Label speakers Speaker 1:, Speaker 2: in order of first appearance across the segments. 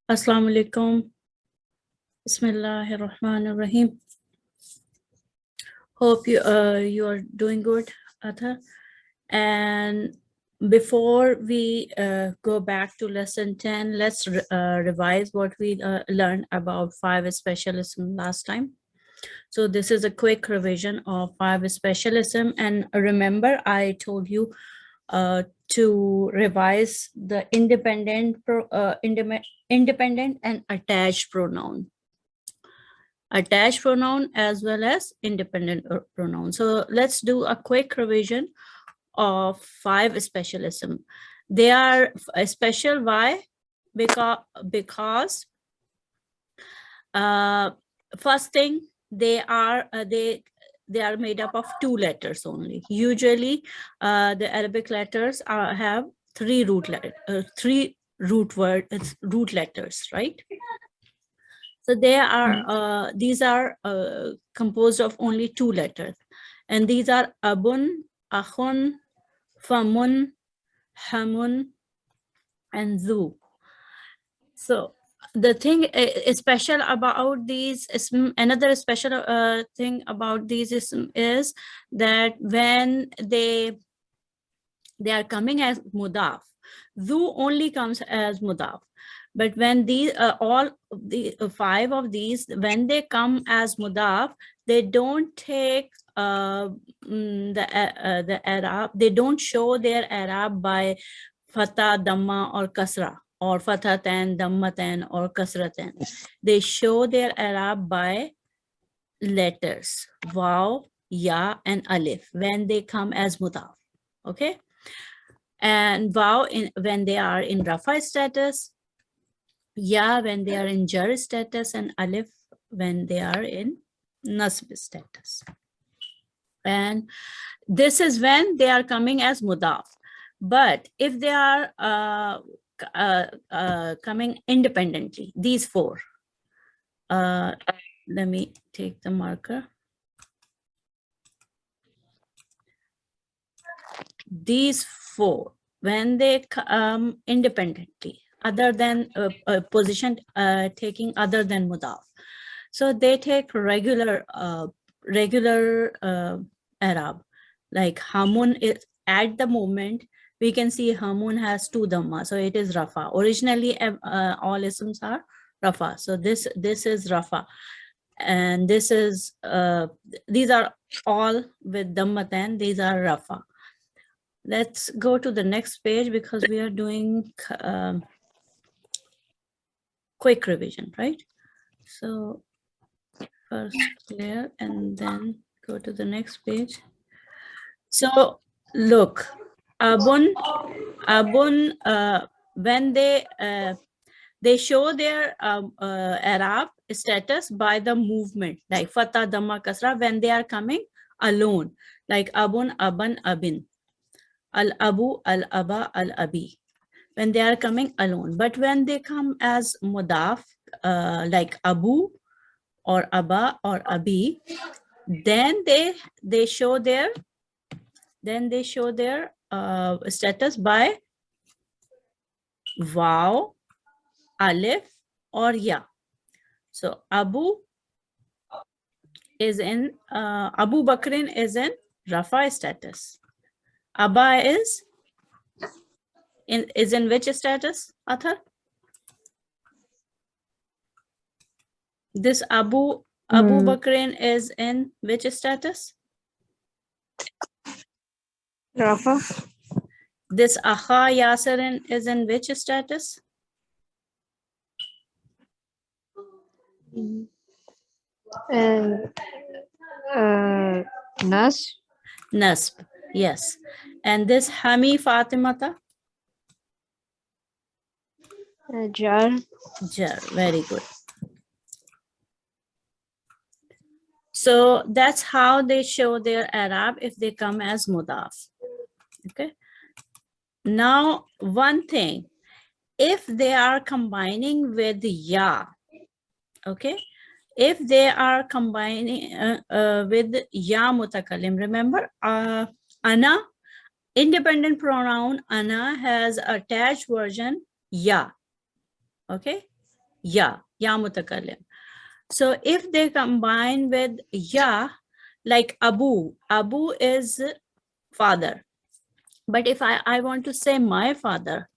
Speaker 1: Assalamu alaikum. Bismillahirrahmanirrahim. Hope you are doing good, Atha. And before we go back to lesson 10, let's revise what we learned about 5 specialism last time. So this is a quick revision of 5 specialism. And remember, I told you to revise the independent and attached pronoun. Attached pronoun as well as independent pronoun. So let's do a quick revision of 5 specialism. They are special. Why? Because first thing, they are made up of 2 letters only. Usually the Arabic letters have 3 root letters, right? So they are these are composed of only 2 letters, and these are abun, akhun, famun, hamun, and zu. So the thing special about these another special thing about these is that when they are coming as mudaf, zu only comes as mudaf. But when these all the 5 of these, when they come as mudaf, they don't take the Arab. They don't show their Arab by fatha, damma, or kasra, or fathatan, dammatan, or kasratan. They show their Arab by letters, waw, ya, and alif when they come as mudaf. Okay, and waw when they are in rafa status, ya when they are in jar status, and alif when they are in nasb status. And this is when they are coming as mudaf. But if they are coming independently, these 4, let me take the marker. These 4, when they come independently, other than position taking other than mudaf, so they take regular Arab. Like hamun is at the moment we can see hamun has 2 dhamma, so it is rafa. Originally all isms are rafa, so this is rafa, and this is these are all with dhammatan, these are rafa. Let's go to the next page because we are doing quick revision, right? So first clear and then go to the next page. So look, abun when they show their Arab status by the movement, like fatha, dhamma, kasra, when they are coming alone, like abun, aban, abin, al abu, al aba, al abi, when they are coming alone. But when they come as mudaf, like abu or abba or abi, then they show their status by waw, alif, or ya. So Abu is in Abu Bakrin is in rafa status. Abba is in which status, Athar? This Abu Bakrin is in which status?
Speaker 2: Rafa.
Speaker 1: This Akha Yasirin is in which status? Nasb, yes. And this Hami Fatimata?
Speaker 2: Jar.
Speaker 1: Jar, very good. So that's how they show their Arab if they come as mudaf. Okay. Now, one thing, if they are combining with ya, okay, if they are combining with ya mutakallim, remember ana, independent pronoun ana has attached version ya, okay, ya mutakallim. So if they combine with ya, like Abu is father. But if I want to say my father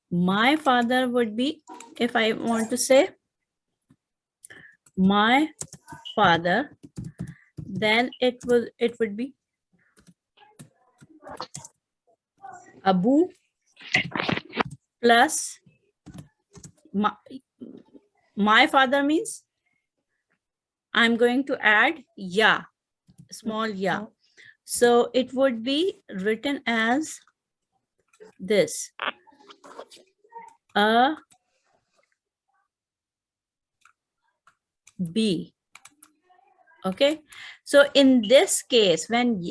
Speaker 1: would be, if I want to say my father, then it would be Abu plus my father means I'm going to add ya, small ya. So it would be written as this, a B. Okay, so in this case, when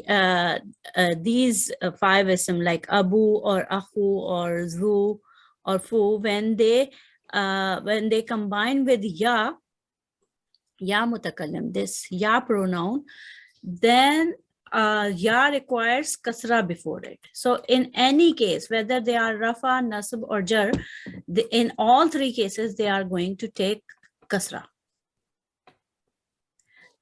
Speaker 1: these five ism like Abu or Akhu or Zu or Fu, when they combine with ya mutakallim, this ya pronoun, then ya requires kasra before it. So in any case, whether they are rafa, nasb or jar, in all three cases they are going to take kasra.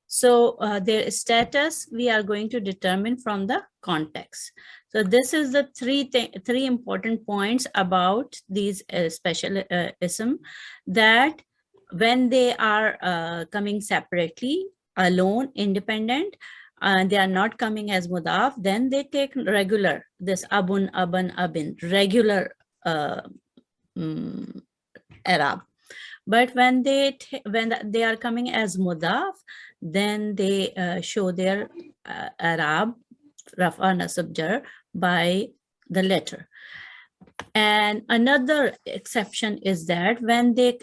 Speaker 1: So their status we are going to determine from the context. So this is the three important points about these special ism, that when they are coming separately, alone, independent, they are not coming as mudaf, then they take regular, this abun, aban, abin, regular Arab. But when they are coming as mudaf, then they show their Arab, rafa, nasab, jar by the letter. And another exception is that when they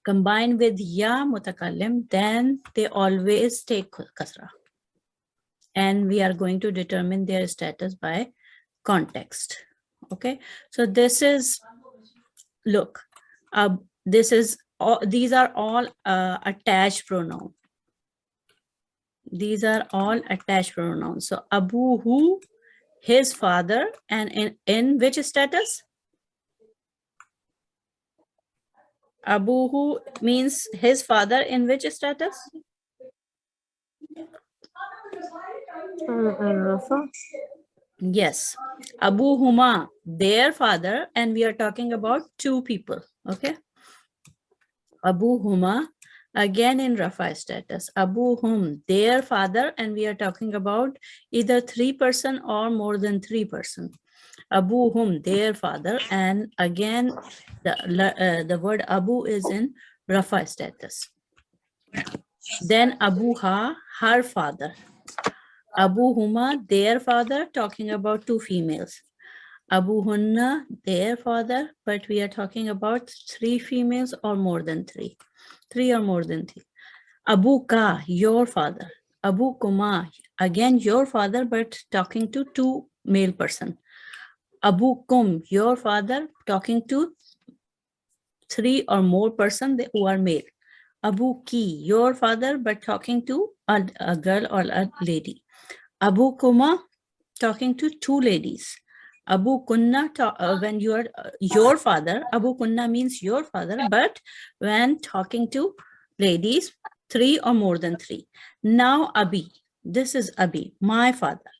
Speaker 1: combine with ya mutakallim, then they always take kasra. And we are going to determine their status by context. Okay, so this is, look, this is all, these are all attached pronoun. These are all attached pronouns. So Abuhu, his father, and in which status? Abuhu means his father, in which status?
Speaker 2: Rafa.
Speaker 1: Yes, Abuhuma, their father, and we are talking about two people. Okay, Abuhuma, again in Rafa status. Abuhum, their father, and we are talking about either 3 person or more than 3 person. Abuhum, their father, and again the word Abu is in Rafa status. Then Abuha, her father. Abuhuma, their father, talking about 2 females. Abuhunna, their father, but we are talking about 3 females or more than 3. 3 or more than 3. Abuka, your father. Abukuma, again your father, but talking to 2 male person. Abukum, your father, talking to 3 or more person who are male. Abuki, your father, but talking to a girl or a lady. Abukuma, talking to 2 ladies. Abu Kunna, when you are your father, Abu Kunna means your father, but when talking to ladies, 3 or more than 3. Now Abi, this is Abi, my father.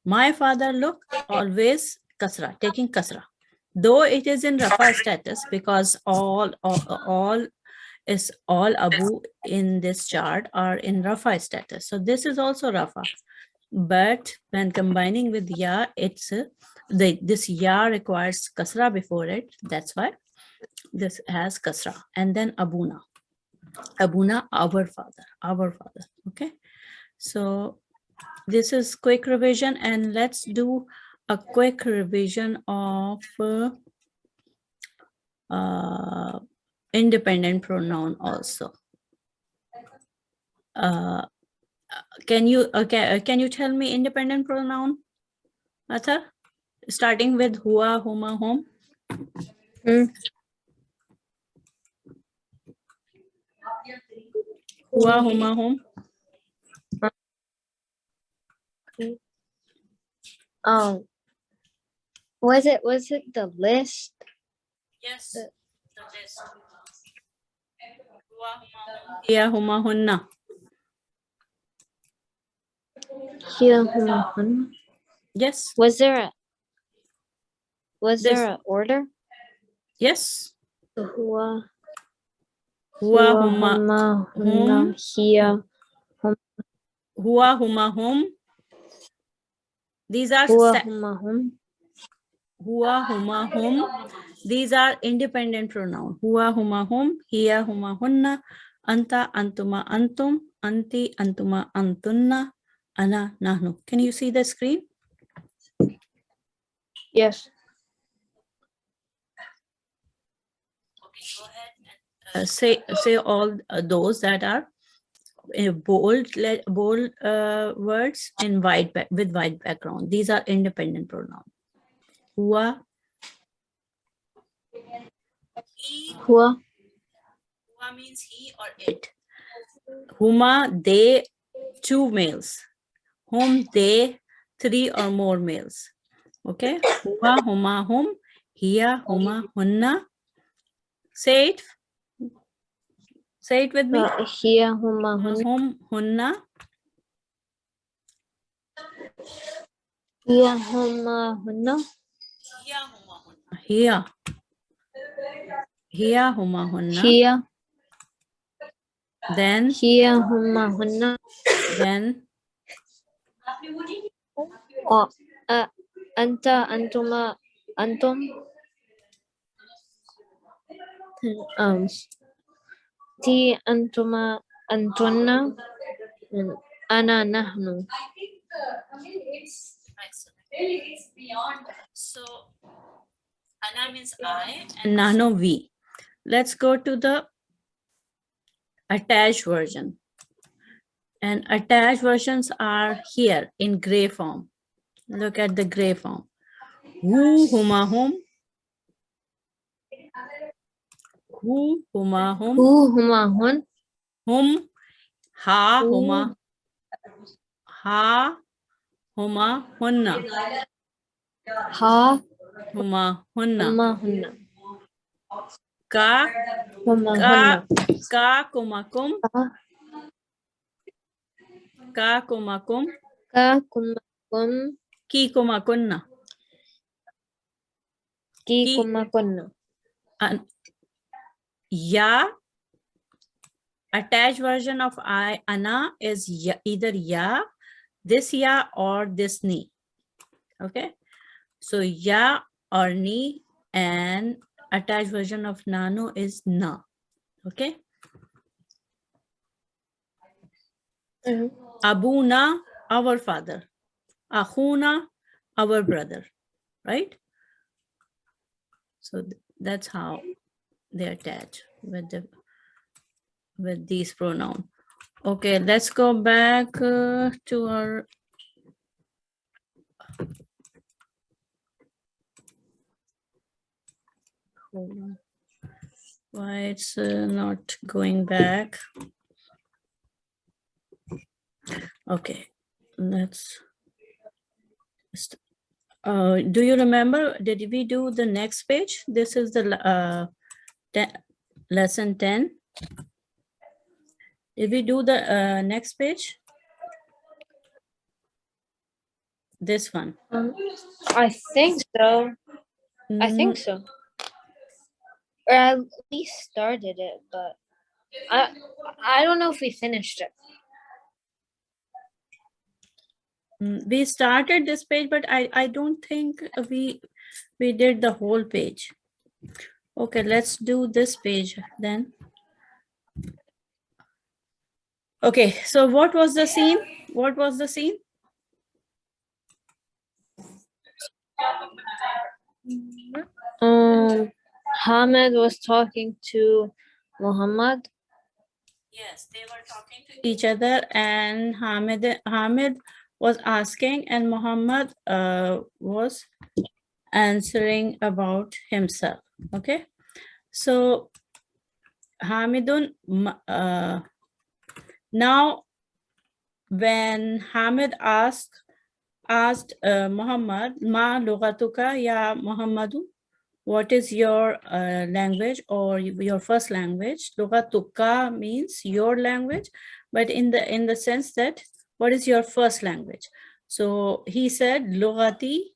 Speaker 1: My father, look, always kasra, taking kasra. Though it is in Rafa status, because all Abu in this chart are in Rafa status. So this is also Rafa. But when combining with ya, it's this ya requires kasra before it. That's why this has kasra. And then Abuna. Abuna, our father. Okay. So this is quick revision, and let's do a quick revision of independent pronoun also. Can you tell me independent pronoun, Athar? Starting with hua, huma, hum. Hua, huma, hum.
Speaker 2: Was it the list?
Speaker 1: Yes. Hiya, huma, hunna.
Speaker 2: Here, huma, hun.
Speaker 1: Yes,
Speaker 2: Was there
Speaker 1: this,
Speaker 2: an order?
Speaker 1: yes.
Speaker 2: Huwa,
Speaker 1: Huwa,
Speaker 2: huwa,
Speaker 1: huma,
Speaker 2: huma, hunna,
Speaker 1: hum.
Speaker 2: here,
Speaker 1: Huwa, huma, hum. These are
Speaker 2: huwa, huma, hum.
Speaker 1: Huwa, huma, hum. These are independent pronoun. Huwa, huma, hum. Hiya, huma, hunna. Anta, antuma, antum. Anti, antuma, antunna. Ana, nahnu. Can you see the screen?
Speaker 2: Yes.
Speaker 1: Okay, go ahead and say all those that are bold words in with white background. These are independent pronoun. Huwa, he.
Speaker 2: Huwa,
Speaker 1: Huwa means he or it. Huma, they, 2 males. Hum, they, 3 or more males. Okay. Huwa, huma, hum. Hiya, huma, hunna. Say it. Say it with me.
Speaker 2: here, huma, hunna.
Speaker 1: Hum, hunna.
Speaker 2: Here, huma, hunna.
Speaker 1: Hiya, huma, hunna. Hiya. Hiya, huma, hunna.
Speaker 2: Here,
Speaker 1: Then,
Speaker 2: here, huma, hunna.
Speaker 1: then,
Speaker 2: Anta, antuma, antum. Ti, antuma, antunna. And ana, nahnu.
Speaker 1: so ana means I and nahnu we. Let's go to the attached version. And attached versions are here in gray form. Look at the gray form. Hu, huma, hum. Hu, huma, hum.
Speaker 2: Hu, huma, hun.
Speaker 1: Hum, ha,
Speaker 2: Hu.
Speaker 1: huma. Ha, huma, hunna.
Speaker 2: Ha,
Speaker 1: Huma, hunna.
Speaker 2: huma, hunna.
Speaker 1: Ka,
Speaker 2: Huma,
Speaker 1: ka,
Speaker 2: hunna.
Speaker 1: ka, kumakum. Ka, kumakum.
Speaker 2: Ka, kumakum.
Speaker 1: Ki, kumakunna.
Speaker 2: Ki, kumakunna.
Speaker 1: And ya, attached version of I, ana is ya, either ya, this ya or this ni. Okay. So ya or ni, and attached version of nano is na. Okay. Abuna, our father. Akhuna, our brother. Right? So that's how they attach with these pronouns. Okay, let's go back to our hold on. Why it's not going back? Okay, let's. Do you remember? Did we do the next page? This is the lesson 10. Did we do the next page? This one.
Speaker 2: I think so. I think so. Or at least started it, but I don't know if we finished it.
Speaker 1: We started this page, but I don't think we did the whole page. Okay, let's do this page then. Okay, so what was the scene? What was the scene?
Speaker 2: Hamid was talking to Muhammad.
Speaker 1: Yes, they were talking to each other, and Hamid was asking, and Muhammad was answering about himself. Okay, so Hamidun, now when Hamid asked Muhammad, Ma lughatuka ya Muhammadu, what is your language or your first language? Lughatuka means your language, but in the sense that what is your first language? So he said Lughati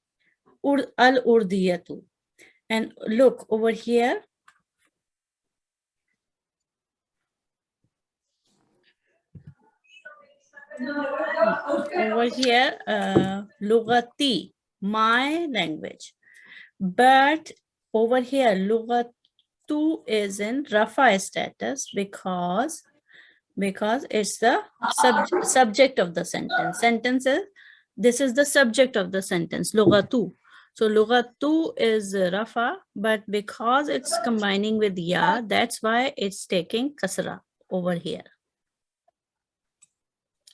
Speaker 1: al-Urdiyatu. And look over here. Over here, Lughati, my language. But over here, Lughatu is in Rafa status because it's the subject of the sentence. Sentence is, this is the subject of the sentence, Lughatu. So Lughatu is Rafa, but because it's combining with Ya, that's why it's taking Kasra over here.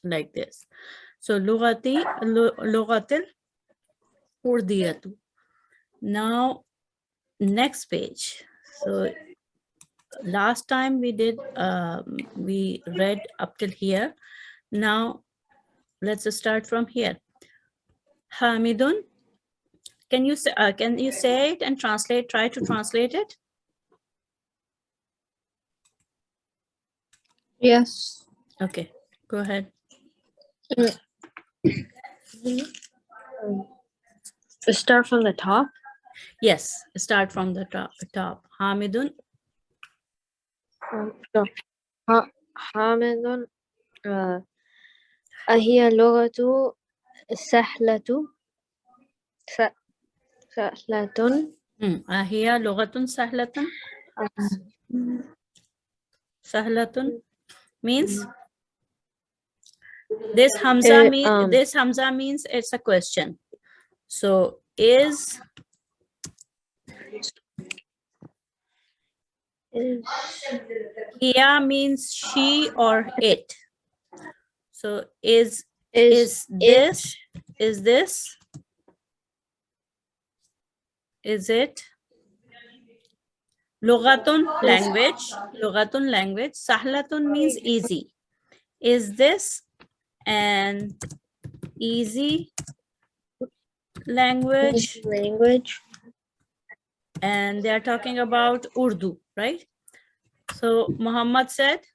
Speaker 1: Like this. So Lughatil Urdiyatu. Now, next page. So last time we did, we read up till here. Now, let's start from here. Hamidun, can you say it and translate? Try to translate it.
Speaker 2: Yes.
Speaker 1: Okay, go ahead.
Speaker 2: Start from the top.
Speaker 1: Yes, start from the top. Hamidun.
Speaker 2: حامد أهي لغة سهلة سهلة
Speaker 1: هي لغة سهلة. سهلة means this Hamza means it's a question. So is Hiya means she or it. So is this is it Lughatun language. Sahlatun means easy. Is this an easy language? And they are talking about Urdu, right? So Muhammad said,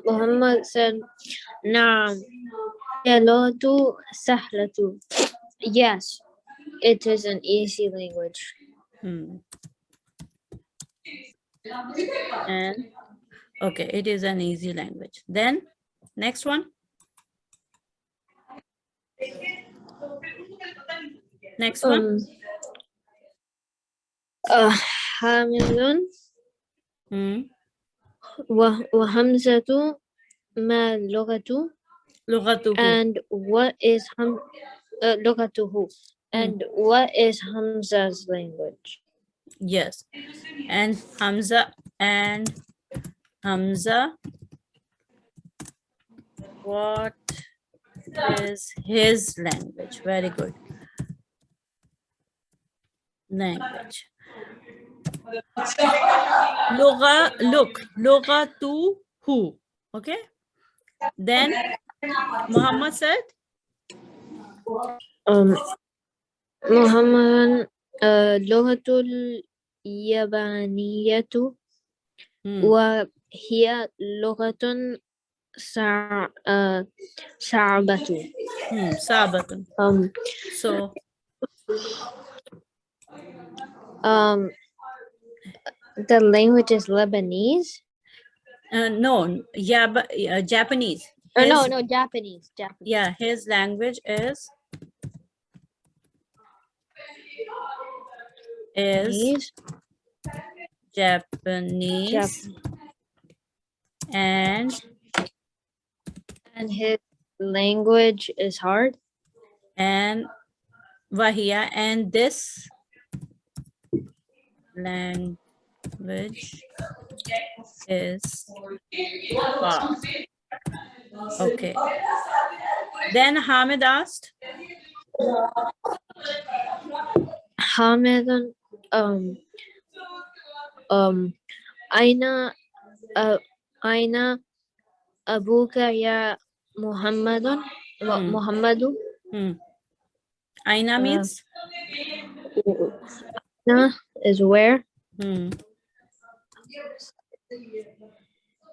Speaker 2: Muhammad said, "Naam, Yalatu sahlatu." Yes, it is an easy language.
Speaker 1: And okay, it is an easy language. Then next one. Next one.
Speaker 2: Hamilun wa hamzatu ma lughatu. And what is lughatuhu? And what is Hamza's language?
Speaker 1: Yes, and Hamza what is his language? Very good. Language. Lughatuhu. Okay. Then Muhammad said,
Speaker 2: Muhammad lughatul yabaniyatu wa hiya lughatun sa'batu.
Speaker 1: Sabatun. So
Speaker 2: the language is Lebanese.
Speaker 1: No, Japanese.
Speaker 2: No, Japanese.
Speaker 1: Yeah, his language is Japanese. And
Speaker 2: his language is hard.
Speaker 1: And Wahia, and this language is hard. Okay. Then Hamid asked,
Speaker 2: Hamid, Aina Abuka ya Muhammadun.
Speaker 1: Hmm.
Speaker 2: Muhammadu.
Speaker 1: Aina means?
Speaker 2: Na is where.
Speaker 1: Hmm.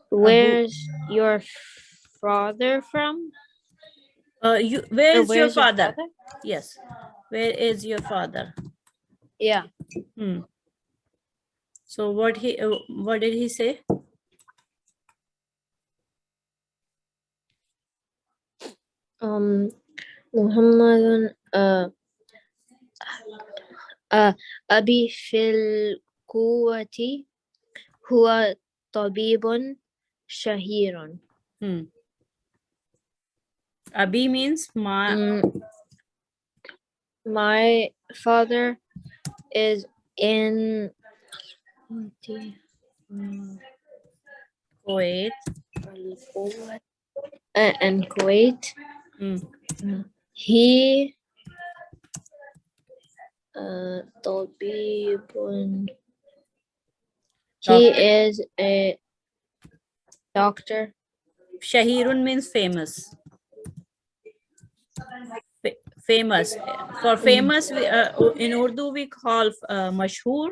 Speaker 2: Where's your father from?
Speaker 1: Where is your
Speaker 2: Where's your
Speaker 1: father?
Speaker 2: father?
Speaker 1: Yes. Where is your father?
Speaker 2: Yeah.
Speaker 1: So what did he say?
Speaker 2: Muhammadun Abi fil quwwati huwa tabibun shahirun.
Speaker 1: Abi means
Speaker 2: my father is in
Speaker 1: Kuwait.
Speaker 2: And Kuwait. He tabibun. He is a doctor.
Speaker 1: Shahirun means famous. Famous. For famous, in Urdu we call mashhur.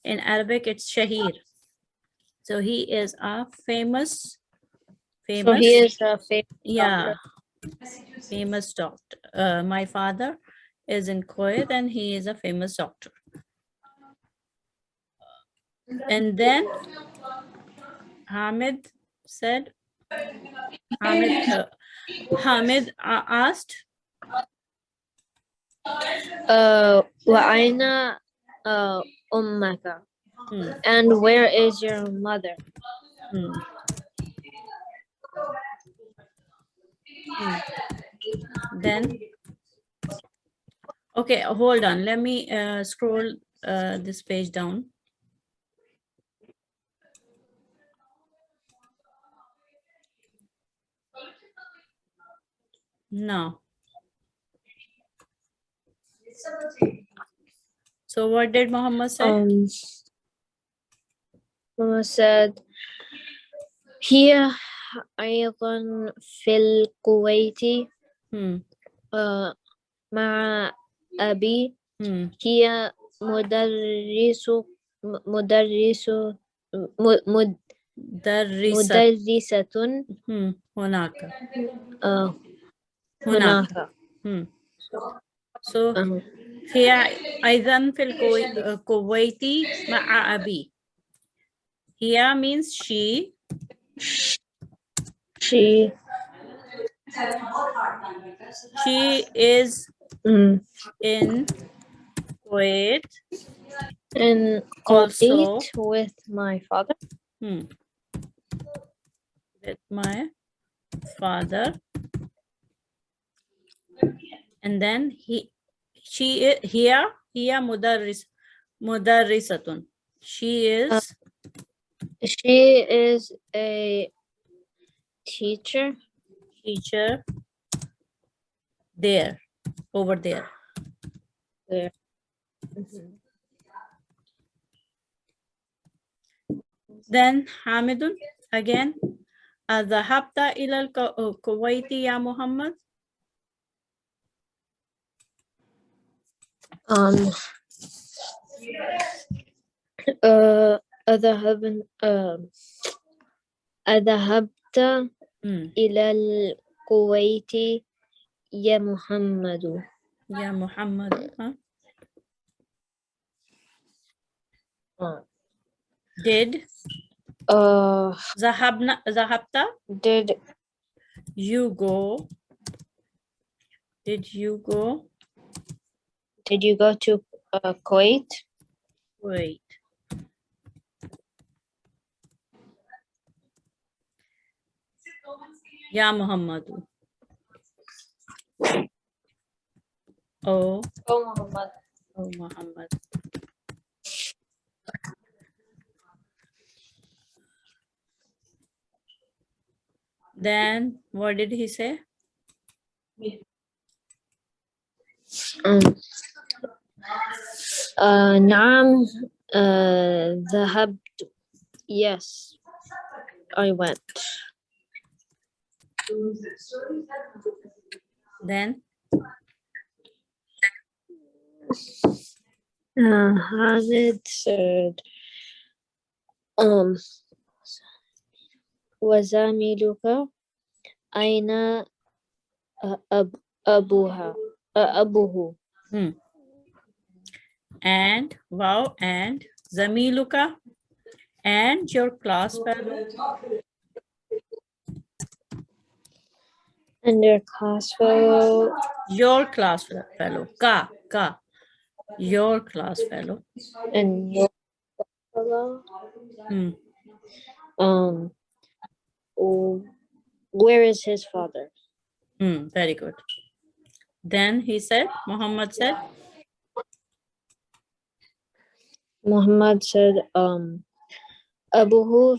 Speaker 1: In Arabic, it's shahir. So he is a famous.
Speaker 2: So he is a famous
Speaker 1: Yeah,
Speaker 2: doctor.
Speaker 1: famous doctor. My father is in Kuwait and he is a famous doctor. And then Hamid said, Hamid asked,
Speaker 2: wa aina ummaka? And where is your mother?
Speaker 1: Then, okay, hold on. Let me scroll this page down. No. So what did Muhammad say?
Speaker 2: Muhammad said, هي أيضا في الكويت مع أبي. هي مدرسة هناك.
Speaker 1: So هي أيضا في الكويت مع أبي. Here means she. She is in Kuwait.
Speaker 2: In
Speaker 1: also
Speaker 2: Kuwait with my father.
Speaker 1: With my father. And then she here mudarrisatun. She is
Speaker 2: a teacher.
Speaker 1: There, over there. Then Hamidun again. أذهبت إلى الكويت يا محمد?
Speaker 2: أذهبت إلى الكويت يا محمد.
Speaker 1: يا محمد. Did ذهبت?
Speaker 2: Did
Speaker 1: you go? Did you go?
Speaker 2: Did you go to Kuwait?
Speaker 1: Wait. Ya Muhammadu. Oh
Speaker 2: Muhammad.
Speaker 1: Oh Muhammad. Then what did he say?
Speaker 2: نعم ذهبت. Yes, I went.
Speaker 1: Then
Speaker 2: Hamid said, وزميلك أين أبوه.
Speaker 1: and wow, and zamiluka, and your class fellow.
Speaker 2: And their class fellow.
Speaker 1: Your class fellow. Ka. Your class fellow.
Speaker 2: And your fellow. Where is his father?
Speaker 1: Very good. Then he said, Muhammad said,
Speaker 2: أبوه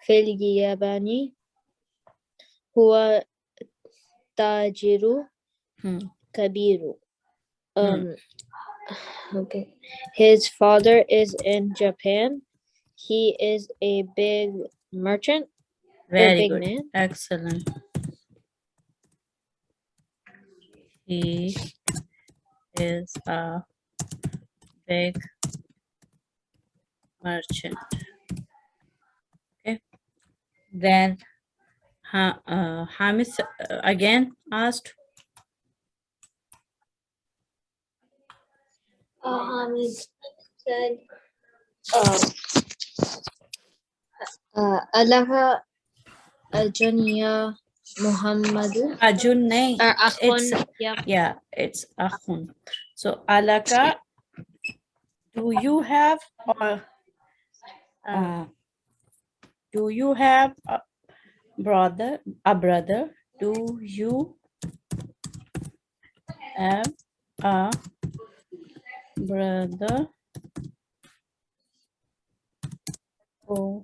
Speaker 2: في اليابان هو تاجر كبير. Okay. His father is in Japan. He is a big merchant.
Speaker 1: Very
Speaker 2: big
Speaker 1: good.
Speaker 2: Man.
Speaker 1: Excellent. He is a big merchant. Okay. Then Hamid again asked.
Speaker 2: Hamid said, Alaha Ajunya Muhammadu.
Speaker 1: Ajun nahi.
Speaker 2: Akhun.
Speaker 1: Yeah, it's akhun. So alaka, do you have a brother? Do you have a brother? Oh,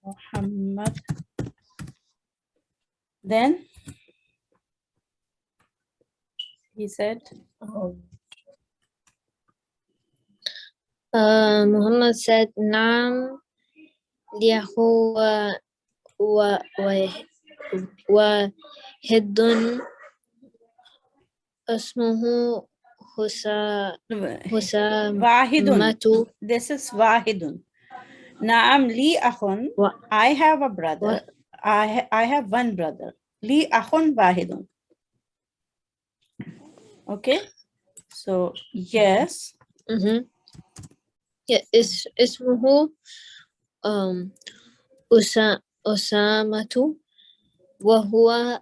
Speaker 1: Muhammad. Then he said,
Speaker 2: Muhammad said, Naam liyahu wa hiddun asmuhu
Speaker 1: Wahidun. This is Wahidun. Naam li akhun. I have a brother. I have one brother. Li akhun wahidun. Okay. So yes.
Speaker 2: Yeah, ismuhu Usamatu wa huwa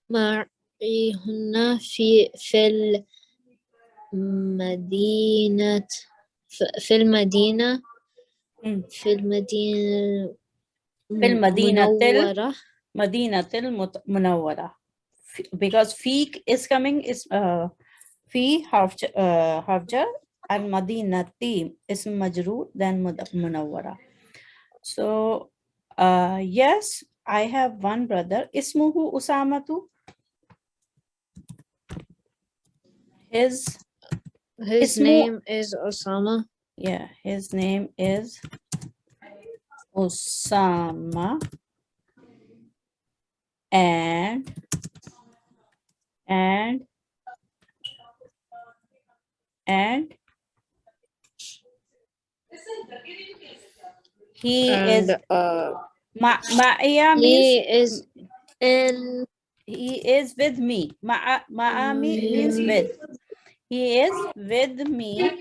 Speaker 2: معي هنا في المدينة المنورة.
Speaker 1: مدينة المنورة. Because fi is coming is fi harf jar and madinati is majrur then munawwara. So yes, I have one brother. Ismuhu Usamatu. His
Speaker 2: name is Osama.
Speaker 1: Yeah, his name is Osama. And he is Ma'aya means he is with me. Ma'ami means with. He is with me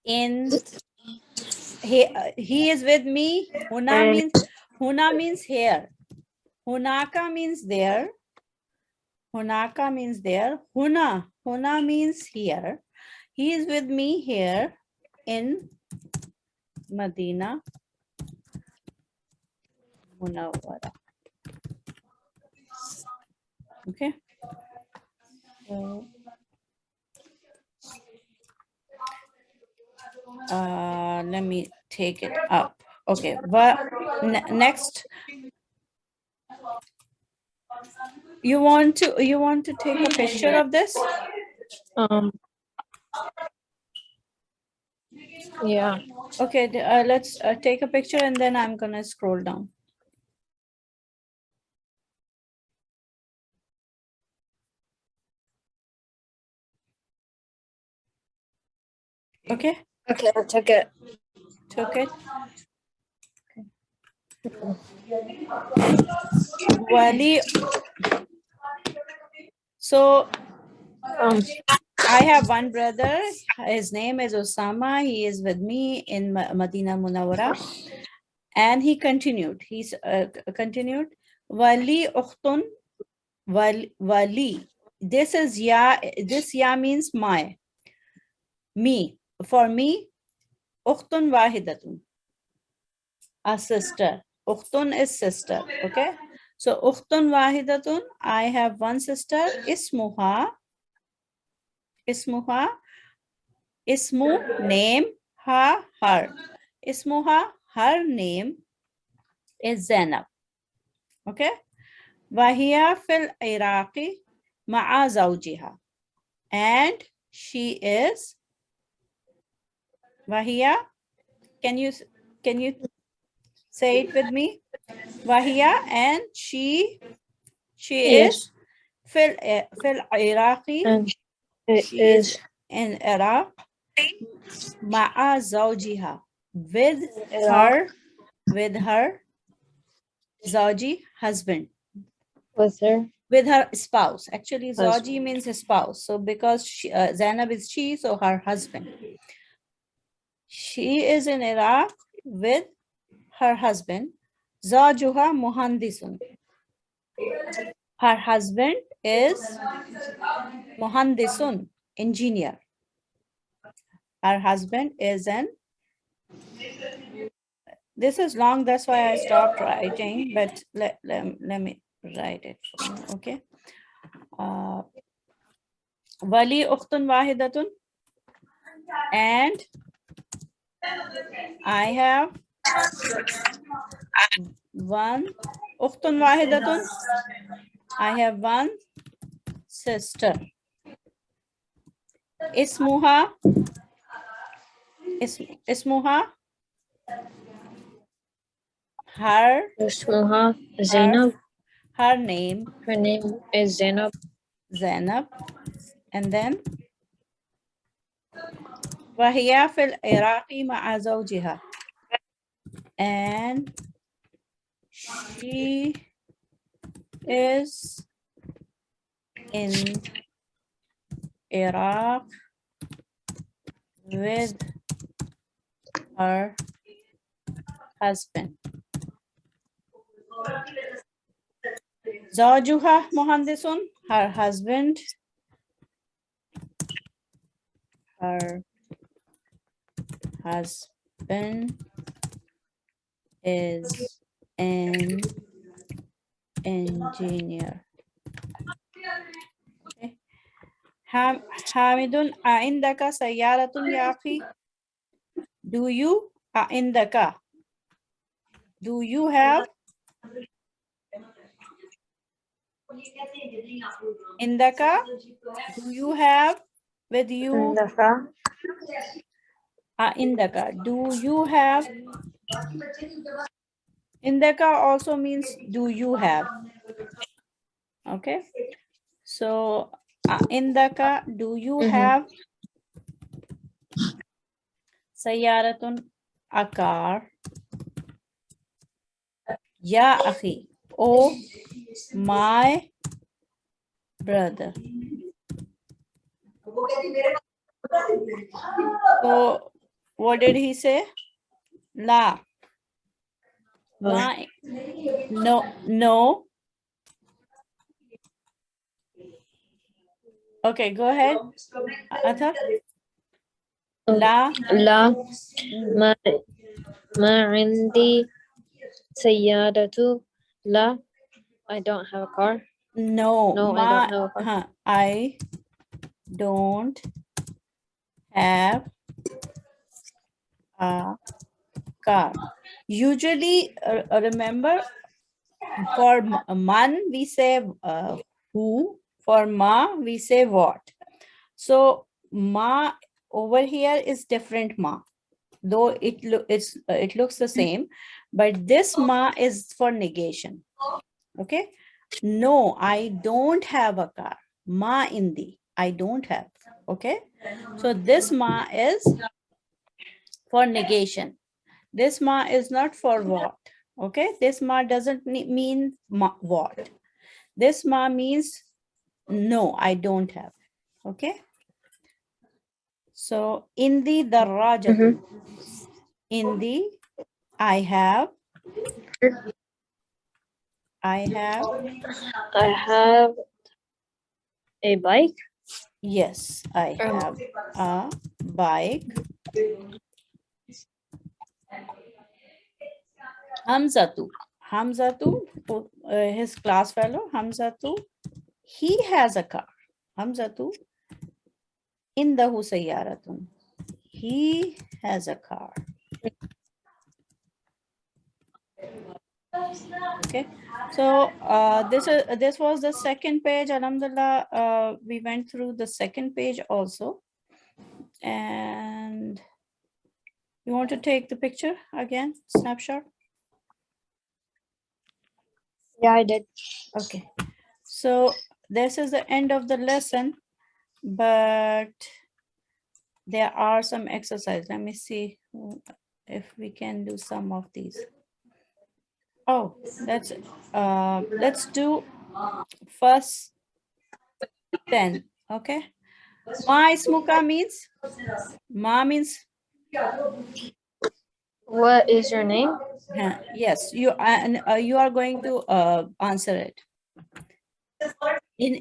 Speaker 1: in he is with me. Huna means here. Hunaka means there. Hunaka means there. Huna means here. He is with me here in Madinah Munawwara. Okay. So, let me take it up. Okay. But next. You want to take a picture of this?
Speaker 2: Yeah.
Speaker 1: Okay, let's take a picture and then I'm gonna scroll down. Okay,
Speaker 2: Okay, I'll take it.
Speaker 1: took it. Wali. So I have one brother. His name is Osama. He is with me in Madinah Munawwara, and he continued. He's continued. Wali ukhtun. Wali. This is ya. This ya means my. Me. For me, ukhtun wahidatun. A sister. Ukhtun is sister. Okay. So ukhtun wahidatun. I have one sister. Ismuha. Ismuha. Ismu, name, ha, her. Ismuha, her name is Zainab. Okay. Wahiya fil Iraqi ma'a zawjiha. And she is Wahiya. Can you say it with me? Wahiya, and she
Speaker 2: Yes.
Speaker 1: is fil Iraqi.
Speaker 2: And
Speaker 1: She is in Iraq ma'a zawjiha, with her Zawji, husband.
Speaker 2: with her.
Speaker 1: With her spouse. Actually,
Speaker 2: Husband.
Speaker 1: Zawji means a spouse. So because Zainab is she, so her husband. She is in Iraq with her husband. Zawjuha muhandisun. Her husband is muhandisun, engineer. Her husband is an... This is long, that's why I stopped writing, but let me write it for you, okay? Wali ukhtun wahidatun, and I have one ukhtun wahidatun. I have one sister. Ismuha. Ismuha. Her.
Speaker 2: Ismuha Zainab.
Speaker 1: Her name.
Speaker 2: Her name is Zainab.
Speaker 1: Zainab. And then وهي في العراق مع زوجها. And she is in Iraq with her husband. Zawjuha muhandisun, her husband. Her husband is an engineer. Okay. Hamidun, aindaka sayyaratun ya akhi? Do you, aindaka, do you have? Indaka, do you have with you? Indaka, do you have? Indaka also means do you have? Okay. So indaka, do you have sayyaratun, a car? Ya akhi, oh my brother. So what did he say? La. My. No. Okay, go ahead. Atha. La.
Speaker 2: ما عندي سيارة. لا, I don't have a car.
Speaker 1: No,
Speaker 2: I don't have a
Speaker 1: I don't have a
Speaker 2: car.
Speaker 1: car. Usually, remember, for man, we say who. For ma, we say what. So ma over here is different ma, though it looks the same, but this ma is for negation. Okay. No, I don't have a car. Ma indi, I don't have. Okay. So this ma is for negation. This ma is not for what. Okay. This ma doesn't mean what. This ma means no, I don't have. Okay. So indi darrajatu. Indi, I have.
Speaker 2: I have a bike.
Speaker 1: Yes, I have a bike. Hamzatu. Hamzatu, his class fellow, Hamzatu, he has a car. Hamzatu, indahu sayyaratun. He has a car. Okay, so this was the second page. Alhamdulillah, we went through the second page also. And you want to take the picture again, snapshot?
Speaker 2: Yeah, I did.
Speaker 1: Okay, so this is the end of the lesson, but there are some exercises. Let me see if we can do some of these. Oh, let's do first 10. Okay. Ma ismuka means, ma means,
Speaker 2: What is your name?
Speaker 1: yes, you are going to answer it in